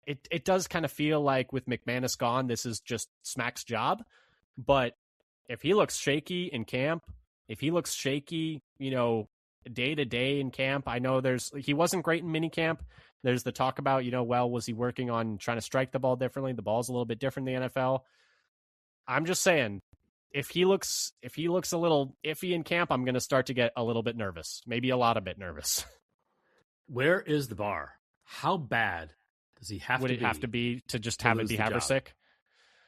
it does kind of feel like with McManus gone, this is just Smack's job. But if he looks shaky in camp, if he looks shaky, day to day in camp, I know he wasn't great in minicamp. There's the talk about, was he working on trying to strike the ball differently? The ball's a little bit different in the NFL. I'm just saying, if he looks a little iffy in camp, I'm going to start to get a little bit nervous, maybe a lot of bit nervous. Where is the bar? How bad does he have to be? Would it have to be to just have it be Haversick?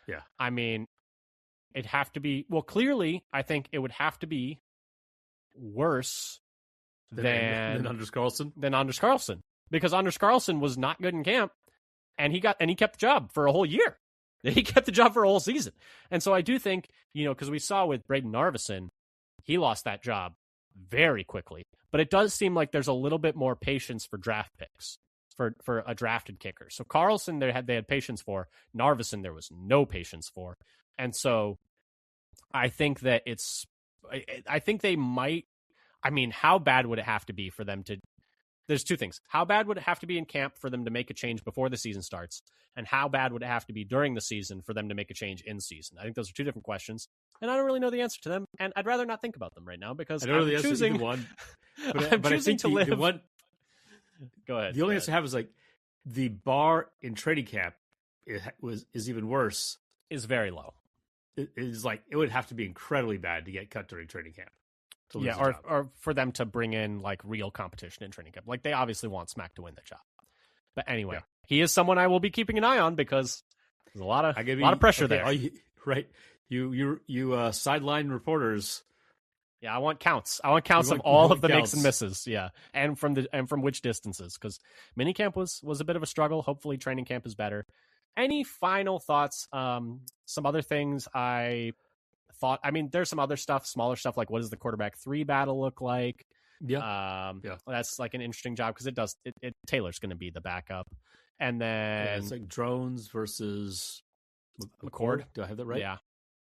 Yeah. I mean, it'd have to be, well, clearly, I think it would have to be worse than Anders Carlson. Than Anders Carlson. Because Anders Carlson was not good in camp, and he kept the job for a whole year. He kept the job for a whole season. And so I do think, because we saw with Braden Narvison, he lost that job very quickly. But it does seem like there's a little bit more patience for draft picks. for a drafted kicker. So Carlson they had patience for. Narveson there was no patience for. And so I think that I think they might. I mean, how bad would it have to be for them to? There's two things. How bad would it have to be in camp for them to make a change before the season starts? And how bad would it have to be during the season for them to make a change in season? I think those are two different questions. And I don't really know the answer to them. And I'd rather not think about them right now because I'm choosing one. I'm choosing to live. The one, go ahead. The only answer I have is like the bar in training camp is even worse. Is very low. It is like it would have to be incredibly bad to get cut during training camp. Yeah, or for them to bring in like real competition in training camp. Like they obviously want Smack to win the job. But anyway, he is someone I will be keeping an eye on because there's a lot of pressure there. Right. You sideline reporters. Yeah, I want counts. I want counts of all of the makes and misses. Yeah, and from which distances because minicamp was a bit of a struggle. Hopefully, training camp is better. Any final thoughts? Some other things I thought. I mean, there's some other stuff, smaller stuff like what does the quarterback 3 battle look like? Yeah, that's like an interesting job because Taylor's going to be the backup, and then it's like drones versus McCord. Do I have that right?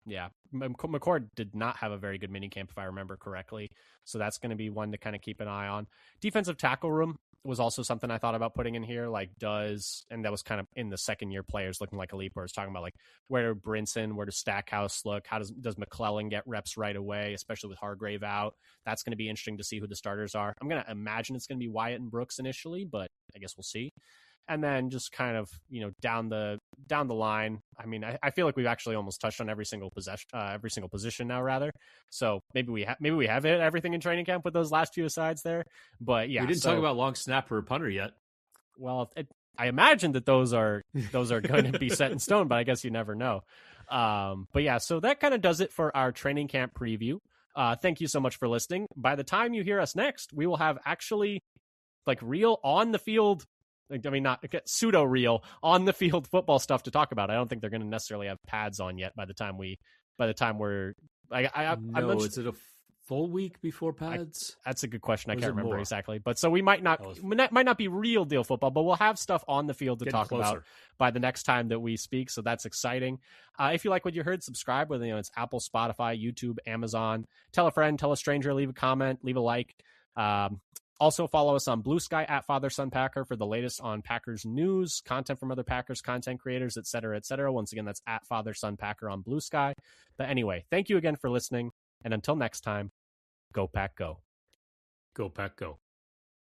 Yeah. McCord did not have a very good minicamp, if I remember correctly. So that's going to be one to kind of keep an eye on. Defensive tackle room was also something I thought about putting in here. And that was kind of in the second year players looking like a leap, where it's talking about like where Brinson, where does Stackhouse look? How does McClellan get reps right away, especially with Hargrave out? That's going to be interesting to see who the starters are. I'm going to imagine it's going to be Wyatt and Brooks initially, but I guess we'll see. And then just kind of, down the line. I mean, I feel like we've actually almost touched on every single position now, rather. So maybe we have hit everything in training camp with those last few asides there. But yeah, we didn't talk about long snapper or punter yet. Well, I imagine that those are going to be set in stone, but I guess you never know. But yeah, so that kind of does it for our training camp preview. Thank you so much for listening. By the time you hear us next, we will have actually like real on the field. I mean, not pseudo real on the field football stuff to talk about. I don't think they're going to necessarily have pads on yet by the time we're. Is it a full week before pads? That's a good question. I can't remember exactly, but so we might not be real deal football, but we'll have stuff on the field to talk about by the next time that we speak. So that's exciting. If you like what you heard, subscribe. Whether it's Apple, Spotify, YouTube, Amazon. Tell a friend, tell a stranger, leave a comment, leave a like. Also, follow us on Blue Sky at Father Son Packer for the latest on Packers news, content from other Packers content creators, et cetera, et cetera. Once again, that's at Father Son Packer on Blue Sky. But anyway, thank you again for listening. And until next time, go Pack Go. Go Pack Go.